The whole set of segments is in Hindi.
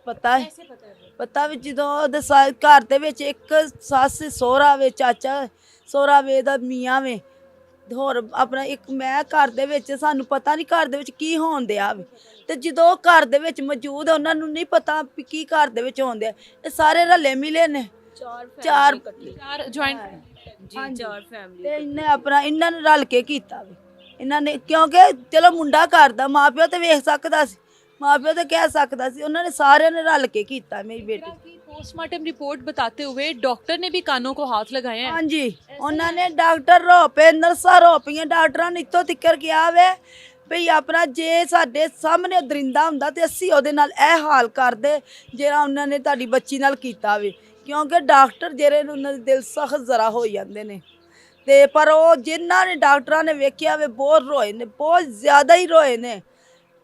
ਪਤਾ ਹੈ ਪਤਾ ਵੀ ਜਦੋਂ ਉਹਦੇ ਘਰ ਦੇ ਵਿੱਚ ਇੱਕ ਸੱਸ ਸਹੁਰਾ ਵੇ, ਚਾਚਾ ਸਹੁਰਾ ਵੇ ਦਾ ਮੀਆਂ ਵੇ, ਹੋਰ ਆਪਣਾ ਇੱਕ ਮੈਂ ਘਰ ਦੇ ਵਿੱਚ, ਸਾਨੂੰ ਪਤਾ ਨਹੀਂ ਘਰ ਦੇ ਵਿੱਚ ਕੀ ਹੋਣ ਦਿਆ ਵੇ। ਤੇ ਜਦੋਂ ਉਹ ਘਰ ਦੇ ਵਿੱਚ ਮੌਜੂਦ ਆ ਉਹਨਾਂ ਨੂੰ ਨਹੀਂ ਪਤਾ ਵੀ ਕੀ ਘਰ ਦੇ ਵਿੱਚ ਹੋਣ ਦਿਆ। ਇਹ ਸਾਰੇ ਰਲੇ ਮਿਲੇ ਨੇ ਚਾਰ ਜੁਆਇੰਟ ਜੀ, ਚਾਰ ਫੈਮਿਲੀ ਤੇ ਇਹਨੇ ਆਪਣਾ ਇਹਨਾਂ ਨੇ ਰਲ ਕੇ ਕੀਤਾ ਵੇ ਇਹਨਾਂ ਨੇ, ਕਿਉਂਕਿ ਚਲੋ ਮੁੰਡਾ ਕਰਦਾ, ਮਾਂ ਪਿਓ ਤੇ ਵੇਖ ਸਕਦਾ ਸੀ, माँ प्यो तो कह सकता सी, उन्होंने सारे ने रल के किया मेरी बेटी की पोस्टमार्टम रिपोर्ट बताते हुए डॉक्टर ने भी कानों को हाथ लगाए हैं। हाँ जी, उन्होंने डॉक्टर रो पे नर्सा रो पईयां, डॉक्टर ने इतों तिक्कर किया वे भई अपना जे साडे सामने दरिंदा हुंदा ते असीं ओहदे नाल इह हाल करदे जेड़ा उन्होंने तुहाडी बच्ची नाल कीता वे, क्योंकि डॉक्टर जेरे उन्हां दे दिल सख्त जरा हो जांदे ने। ते पर वो जिन्हां ने डॉक्टरां ने वेखिया वे बहुत रोए ने, बहुत ज़्यादा ही रोए ने,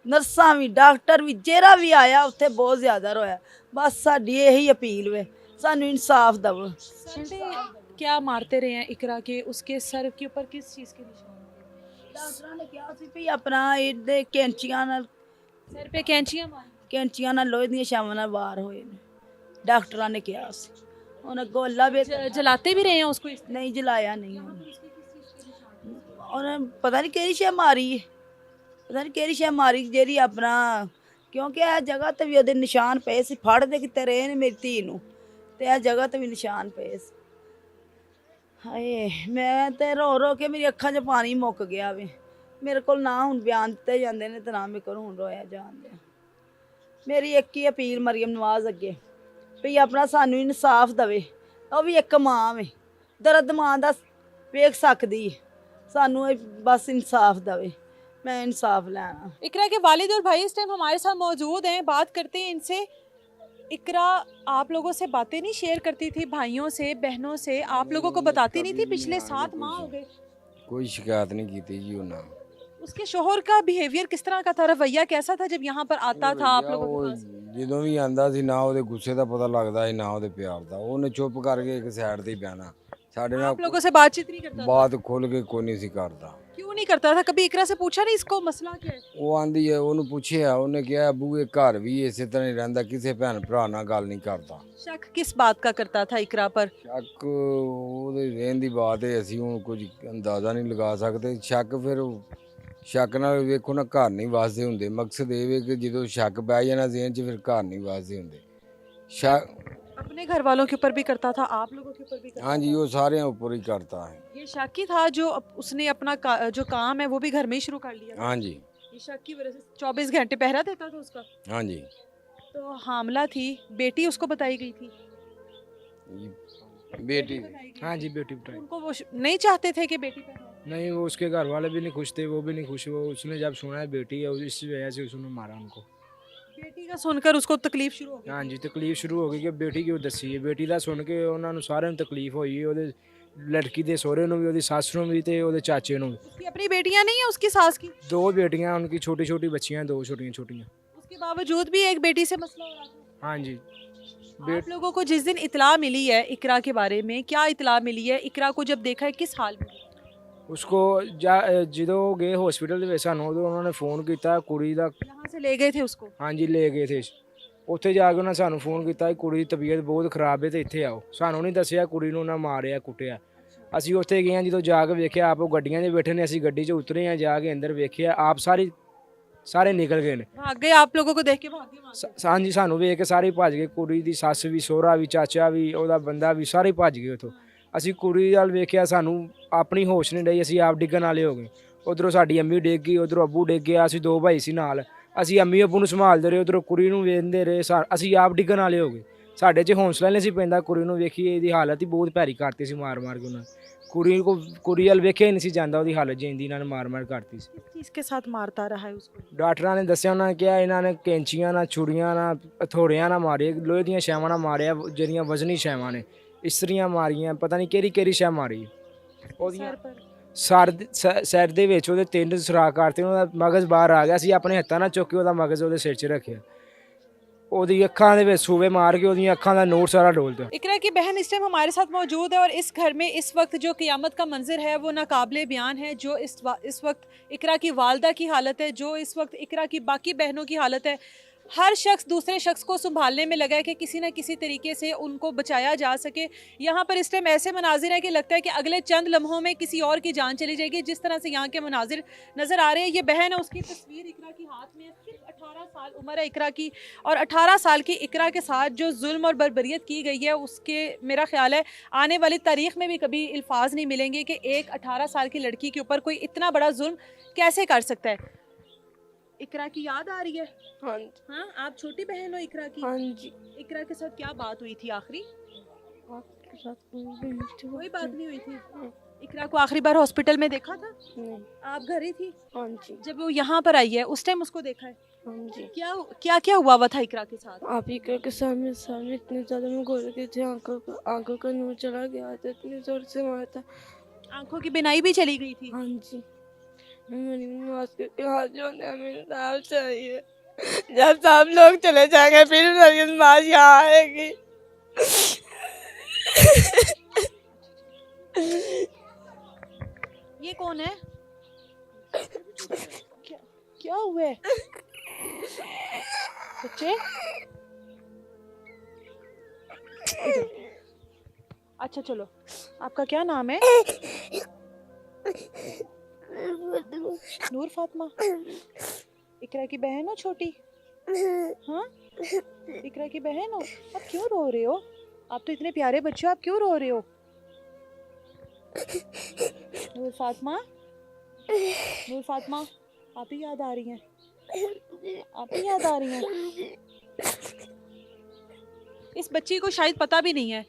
नर्सा भी डॉक्टर भी जेरा भी आया उत्थे बहुत ज़्यादा रोया। बस साडी यही अपील वे, सानू इंसाफ दवो। क्या मारते रहे हैं इकरा के, उसके सर के ऊपर किस चीज़ के निशान? डॉक्टरां ने कहा सी भी अपना इहदे कैंचियां नाल, सर पे कैंचियां मारी, कैंचियां नाल लोहे दियां छावां नाल वार होए ने, डॉक्टरां ने कहा सी। उन्हें गोला भी जलाते भी रहे हैं उसको? नहीं जलाया नहीं उन्हें, पता नहीं केड़ी शै मारी है, पता नहीं केड़ी शै मारी जेरी अपना, क्योंकि यह जगह ते भी ओहदे निशान पे सी, फड़दे किते रहे ने मेरी धी नूं ते यह जगह ते भी निशान पे सी। हाए मैं ते रो रो के मेरी अखां 'च पानी मुक गया वे, मेरे को ना हुण बयान दित्ते जांदे ने ते ना मेरे को हुण रोया जांदे। मेरी एक ही अपील मरियम नवाज अगे भी अपना सानू इंसाफ दवे, ਉਹ भी एक मां वे, दर्द मां दा वेख सकदी है, सानू बस इंसाफ दवे, मैं इंसाफ लेना। इकरा के वालिद और भाई इस टाइम हमारे साथ मौजूद हैं, बात करते हैं इनसे। इकरा आप लोगों से बातें नहीं शेयर करती थी, भाइयों से बहनों से आप लोगों को बताती नहीं थी? पिछले 7 माह हो गए कोई शिकायत नहीं की थी जी उन्हें। उसके शोहर का बिहेवियर किस तरह का था, रवैया कैसा था जब यहाँ पर आता था आप लोगों के पास? ਜਦੋਂ ਵੀ ਆਂਦਾ ਸੀ ਨਾ ਉਹਦੇ ਗੁੱਸੇ ਦਾ ਪਤਾ ਲੱਗਦਾ ਸੀ ਨਾ ਉਹਦੇ ਪਿਆਰ ਦਾ, ਉਹਨੇ ਚੁੱਪ ਕਰਕੇ ਇੱਕ ਸਾਈਡ ਤੇ ਹੀ ਬਹਿਣਾ, ਸਾਡੇ ਨਾਲ आप लोगों से बातचीत नहीं करता था? ਬਾਤ ਖੁੱਲ ਕੇ ਕੋਈ ਨਹੀਂ ਸੀ ਕਰਦਾ। क्यों नहीं करता था? कभी इकरा से पूछा नहीं इसको मसला क्या है? ਉਹ ਆਂਦੀ ਹੈ, ਉਹਨੂੰ ਪੁੱਛਿਆ, ਉਹਨੇ ਕਿਹਾ ਅੱਬੂ ਇਹ ਘਰ ਵੀ ਇਸੇ ਤਰ੍ਹਾਂ ਹੀ ਰਹਿੰਦਾ, ਕਿਸੇ ਭੈਣ ਭਰਾ ਨਾਲ ਗੱਲ ਨਹੀਂ ਕਰਦਾ। शक किस बात का करता था इकरा पर? ਸ਼ੱਕ ਉਹਦੇ ਰਹਿਣ ਦੀ ਬਾਤ ਹੈ, ਅਸੀਂ ਹੁਣ ਕੁਝ ਅੰਦਾਜ਼ਾ ਨਹੀਂ ਲਗਾ ਸਕਦੇ। ਸ਼ੱਕ ਫਿਰ ਸ਼ੱਕ ਨਾਲ ਵੇਖੋ ਨਾ ਘਰ ਨਹੀਂ ਵਸਦੇ ਹੁੰਦੇ, ਮਕਸਦ ਇਹ ਵੇ ਕਿ ਜਦੋਂ ਸ਼ੱਕ ਪੈ ਜਾਣਾ ਜ਼ਿਹਨ 'ਚ ਫਿਰ ਘਰ ਨਹੀਂ ਵਸਦੇ ਹੁੰਦੇ। अपने घर वालों के ऊपर भी करता था, आप लोगों के ऊपर भी करता हाँ जी, वो सारे ऊपर ही करता है। ये शक ही था जो उसने अपना जो काम है वो भी घर में ही शुरू कर लिया? हाँ जी, ये शक की वजह से 24 घंटे पहरा देता था उसका? हाँ जी। तो हामला थी बेटी, उसको बताई गई थी? बेटी हाँ जी, बेटी बताई। उनको वो नहीं चाहते थे कि बेटी पैदा हो? नहीं, वो उसके घर वाले भी नहीं खुश थे, वो भी नहीं खुश। वो उसने जब सुना है बेटी है, इस वजह से उसने मारा उनको। बेटी का सुनकर उसको तकलीफ शुरू हो गई? हाँ जी, तकलीफ शुरू हो गई कि बेटी क्यों दसी है। बेटी का सुन के उन्होंने सारे तकलीफ हुई है, ਉਹਦੇ लड़की के सोहरे ਨੂੰ ਵੀ, ਉਹਦੀ ਸੱਸ ਨੂੰ ਵੀ ਤੇ ਉਹਦੇ ਚਾਚੇ ਨੂੰ। उसकी अपनी बेटियां नहीं है उसकी सास की? 2 बेटियां उनकी, छोटी छोटी बच्चियां, 2 छोटी छोटी। उसके बावजूद भी एक बेटी से मसला हो रहा था? हाँ जी। आप लोगों को जिस दिन इतला मिली है इकरा के बारे में, क्या इतला मिली है? इकरा को जब देखा है किस हाल में? उसको ਜਦੋਂ ਗਏ ਹਸਪੀਟਲ ਦੇ ਵਿੱਚ ਸਾਨੂੰ ਉਦੋਂ ਉਹਨਾਂ ਨੇ ਫੋਨ ਕੀਤਾ ਕੁੜੀ ਦਾ। यहाँ से ले गए थे उसको? हाँ जी, ले गए थे। ਉੱਥੇ ਜਾ ਕੇ ਉਹਨਾਂ ਸਾਨੂੰ ਫੋਨ ਕੀਤਾ ਕਿ ਕੁੜੀ ਦੀ ਤਬੀਅਤ ਬਹੁਤ ਖਰਾਬ ਹੈ ਤੇ ਇੱਥੇ ਆਓ। ਸਾਨੂੰ ਨਹੀਂ ਦੱਸਿਆ ਕੁੜੀ ਨੂੰ ਉਹਨਾਂ ਮਾਰਿਆ ਕੁੱਟਿਆ। ਅਸੀਂ ਉੱਥੇ ਗਏ ਹਾਂ, ਜਦੋਂ ਜਾ ਕੇ ਵੇਖਿਆ ਆਪ ਉਹ ਗੱਡੀਆਂ 'ਚ ਬੈਠੇ ਨੇ, ਅਸੀਂ ਗੱਡੀ 'ਚ ਉਤਰੇ ਹਾਂ, ਜਾ ਕੇ ਅੰਦਰ ਵੇਖਿਆ ਆਪ ਸਾਰੇ ਨਿਕਲ ਗਏ ਨੇ। भाग गए आप लोगों को देख के? भाग गए वहाँ से? ਹਾਂ ਜੀ, ਸਾਨੂੰ ਵੇਖ ਕੇ ਸਾਰੇ ਭੱਜ ਗਏ। ਕੁੜੀ ਦੀ ਸੱਸ ਵੀ, ਸਹੁਰਾ ਵੀ, ਚਾਚਾ ਵੀ, ਉਹਦਾ ਬੰਦਾ ਵੀ, ਸਾਰੇ ਭੱਜ ਗਏ ਉੱਥੋਂ। ਅਸੀਂ ਕੁੜੀ ਵੱਲ ਵੇਖਿਆ, ਸਾਨੂੰ ਆਪਣੀ ਹੋਸ਼ ਨਹੀਂ ਰਹੀ, ਅਸੀਂ ਆਪ ਡਿੱਗਣ ਵਾਲੇ ਹੋ ਗਏ। ਉਧਰੋਂ ਸਾਡੀ ਅੰਮੀ ਡਿੱਗ ਗਈ, ਉਧਰੋਂ ਅੱਬੂ ਡਿੱਗ ਗਿਆ, ਅਸੀਂ 2 ਭਾਈ ਸੀ ਨਾਲ। ਅਸੀਂ ਅੰਮੀ ਅੱਬੂ ਨੂੰ ਸੰਭਾਲਦੇ ਰਹੇ, ਉਧਰੋਂ ਕੁੜੀ ਨੂੰ ਵੇਖਦੇ ਰਹੇ, ਅਸੀਂ ਆਪ ਡਿੱਗਣ ਵਾਲੇ ਹੋ ਗਏ। ਸਾਡੇ 'ਚ ਹੌਸਲਾ ਨਹੀਂ ਸੀ ਪੈਂਦਾ। ਕੁੜੀ ਨੂੰ ਵੇਖੀਏ, ਇਹਦੀ ਹਾਲਤ ਹੀ ਬਹੁਤ ਭੈੜੀ ਕਰਤੀ ਸੀ, ਮਾਰ ਮਾਰ ਕੇ ਉਹਨਾਂ ਕੁੜੀ ਵੱਲ ਵੇਖਿਆ ਹੀ ਨਹੀਂ ਸੀ ਜਾਂਦਾ, ਉਹਦੀ ਹਾਲਤ ਜਿੰਦੀ ਨਾਲ ਮਾਰ ਮਾਰ ਕਰਤੀ ਸੀ। किस चीज़ के साथ मारता रहा है उसको? ਡਾਕਟਰਾਂ ਨੇ ਦੱਸਿਆ, ਉਹਨਾਂ ਨੇ ਕਿਹਾ ਇਹਨਾਂ ਨੇ ਕੈਂਚੀਆਂ ਨਾਲ, ਛੁਰੀਆਂ ਨਾਲ, ਹਥੌੜਿਆਂ ਨਾਲ ਮਾਰੇ, ਲੋਹੇ ਦੀਆਂ ਛੈਵਾਂ ਨਾਲ ਮਾਰਿਆ, ਜਿਹੜੀਆਂ ਵਜ਼ਨੀ ਛੈਵਾਂ ਨੇ, ਇਸਤਰੀਆਂ ਮਾਰੀਆਂ, ਪਤਾ ਨਹੀਂ ਕਿਹੜੀ ਕਿਹੜੀ ਛੈ ਮਾਰੀ। ਉਹਦੀਆਂ सर पर? ਸਿਰ ਦੇ ਵਿੱਚ ਉਹਦੇ 3 ਸੁਰਾਖ ਕਰਤੇ, ਉਹਦਾ ਮਗਜ਼ ਬਾਹਰ ਆ ਗਿਆ। ਅਸੀਂ ਆਪਣੇ ਹੱਥਾਂ ਨਾਲ ਚੁੱਕ ਕੇ ਉਹਦਾ ਮਗਜ਼ ਉਹਦੇ ਸਿਰ 'ਚ ਰੱਖਿਆ, ਉਹਦੀ ਅੱਖਾਂ ਦੇ ਵਿੱਚ ਸੂਵੇ ਮਾਰ ਕੇ ਉਹਦੀਆਂ ਅੱਖਾਂ ਦਾ ਨੋਟ ਸਾਰਾ ਡੋਲਤਾ। इकरा की बहन इस टाइम हमारे साथ मौजूद है और इस घर में इस वक्त जो क़यामत का मंजर है वो नाकाबिले बयान है। जो इस वक्त इकरा की वालदा की हालत है, जो इस वक्त इकरा की बाकी बहनों की हालत है, हर शख्स दूसरे शख्स को संभालने में लगा है कि किसी न किसी तरीके से उनको बचाया जा सके। यहाँ पर इस टाइम ऐसे मनाजिर है कि लगता है कि अगले चंद लम्हों में किसी और की जान चली जाएगी। जिस तरह से यहाँ के मनाजिर नज़र आ रहे हैं, ये बहन है, उसकी तस्वीर इकरा की हाथ में है, सिर्फ 18 साल उम्र है इकरा की, और 18 साल की इकरा के साथ जो जुल्म और बर्बरियत की गई है उसके मेरा ख्याल है आने वाली तारीख में भी कभी अल्फाज नहीं मिलेंगे कि एक 18 साल की लड़की के ऊपर कोई इतना बड़ा जुल्म कैसे कर सकता है। इकरा की याद आ रही है? हाँ जी। हाँ, आप छोटी बहन हो इकरा की? हाँ जी। इकरा के साथ क्या बात हुई थी आखिरी? आपके साथ कोई कोई बात नहीं हुई थी। इकरा को आखिरी बार हॉस्पिटल में देखा था? नहीं। आप घर ही थी हाँ जी। जब वो यहाँ पर आई है? उस टाइम उसको देखा है? हाँ जी। क्या क्या क्या हुआ हुआ था इकरा के साथ? आप ही के सामने सामने इतने ज्यादा मैं गोल गई थी, आंखों का नूर चला गया था, इतने जोर से मारा था। आंखों की बिनाई भी चली गई थी? हाँ जी। मेरी नमाज के हाथ जोड़ने हमें इंसाफ चाहिए। जब सब लोग चले जाएंगे फिर मेरी नमाज यहाँ आएगी। ये कौन है? क्या हुआ है बच्चे? इधर। अच्छा चलो, आपका क्या नाम है? नूर फातिमा। इकरा की बहन हो छोटी? हाँ, इकरा की बहन हो। आप क्यों रो रहे हो? आप तो इतने प्यारे बच्चे हो, आप क्यों रो रहे हो? नूर फातिमा, नूर फातिमा, आप ही याद आ रही हैं? आप ही याद आ रही हैं? इस बच्ची को शायद पता भी नहीं है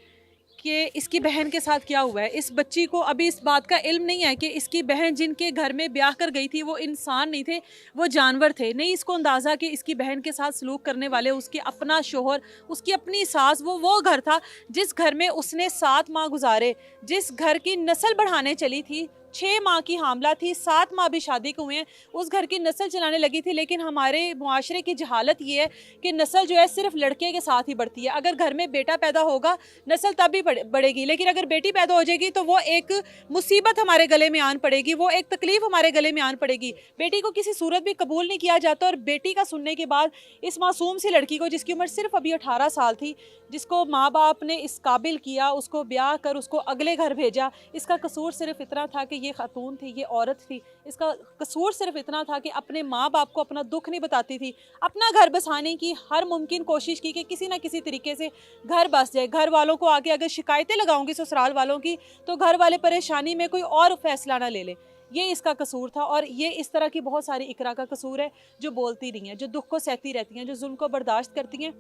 कि इसकी बहन के साथ क्या हुआ है। इस बच्ची को अभी इस बात का इल्म नहीं है कि इसकी बहन जिनके घर में ब्याह कर गई थी वो इंसान नहीं थे, वो जानवर थे। नहीं इसको अंदाज़ा कि इसकी बहन के साथ सलूक करने वाले उसके अपना शोहर, उसकी अपनी सास, वो घर था जिस घर में उसने 7 माह गुजारे, जिस घर की नस्ल बढ़ाने चली थी। 6 माह की हामला थी, 7 माह भी शादी को हुए हैं, उस घर की नस्ल चलाने लगी थी। लेकिन हमारे मुआशरे की जहालत ये है कि नस्ल जो है सिर्फ लड़के के साथ ही बढ़ती है। अगर घर में बेटा पैदा होगा नस्ल तब भी बढ़ेगी, लेकिन अगर बेटी पैदा हो जाएगी तो वो एक मुसीबत हमारे गले में आन पड़ेगी, वो एक तकलीफ हमारे गले में आन पड़ेगी। बेटी को किसी सूरत भी कबूल नहीं किया जाता। और बेटी का सुनने के बाद इस मासूम सी लड़की को, जिसकी उम्र सिर्फ अभी 18 साल थी, जिसको माँ बाप ने इस काबिल किया, उसको ब्याह कर उसको अगले घर भेजा, इसका कसूर सिर्फ इतना था कि ये खातून थी, ये औरत थी। इसका कसूर सिर्फ इतना था कि अपने माँ बाप को अपना दुख नहीं बताती थी। अपना घर बसाने की हर मुमकिन कोशिश की कि किसी ना किसी तरीके से घर बस जाए। घर वालों को आगे अगर शिकायतें लगाऊंगी ससुराल वालों की तो घर वाले परेशानी में कोई और फैसला ना ले ले। ये इसका कसूर था। और ये इस तरह की बहुत सारी इकरा का कसूर है जो बोलती नहीं है, जो दुख को सहती रहती हैं, जो जुल्म को बर्दाश्त करती हैं,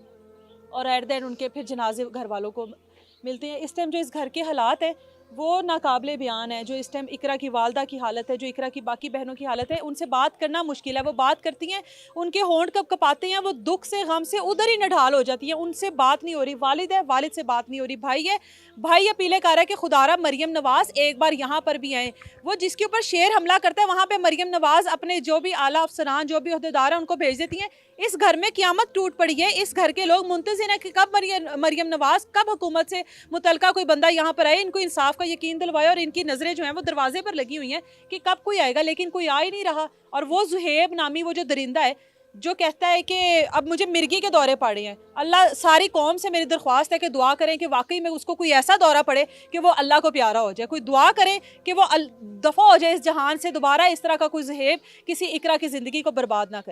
और एट द एंड उनके फिर जनाजे घर वालों को मिलते हैं। इस टाइम जो इस घर के हालात है वो नाकाबिले बयान है। जो इस टाइम इकरा की वालदा की हालत है, जो इकरा की बाकी बहनों की हालत है, उनसे बात करना मुश्किल है। वो बात करती हैं, उनके होंठ कब कपाते हैं, वो दुख से गम से उधर ही नढाल हो जाती हैं, उनसे बात नहीं हो रही। वालिद है, वालिद से बात नहीं हो रही। भाई है, भाई अपीलें कर रहा है कि खुदारा मरियम नवाज़ एक बार यहाँ पर भी आए। वो जिसके ऊपर शेर हमला करता है वहाँ पर मरियम नवाज़ अपने जो भी आला अफसरान, जो भी अहदेदार हैं, उनको भेज देती हैं। इस घर में क़यामत टूट पड़ी है। इस घर के लोग मुंतज़िर हैं कि कब मरियम नवाज़, कब हुकूमत से मुतलका कोई बंदा यहाँ पर आए, इनको इंसाफ का यकीन दिलवाए। और इनकी नज़रें जो हैं वो दरवाजे पर लगी हुई हैं कि कब कोई आएगा, लेकिन कोई आ ही नहीं रहा। और वो जुहेब नामी वो जो दरिंदा है जो कहता है कि अब मुझे मिर्गी के दौरे पड़े हैं, अल्लाह सारी कौम से मेरी दरख्वास्त है कि दुआ करें कि वाकई में उसको कोई ऐसा दौरा पड़े कि वो अल्लाह को प्यारा हो जाए। कोई दुआ करें कि वो दफ़ा हो जाए इस जहान से, दोबारा इस तरह का कोई जुहेब किसी इकरा की ज़िंदगी को बर्बाद ना करे।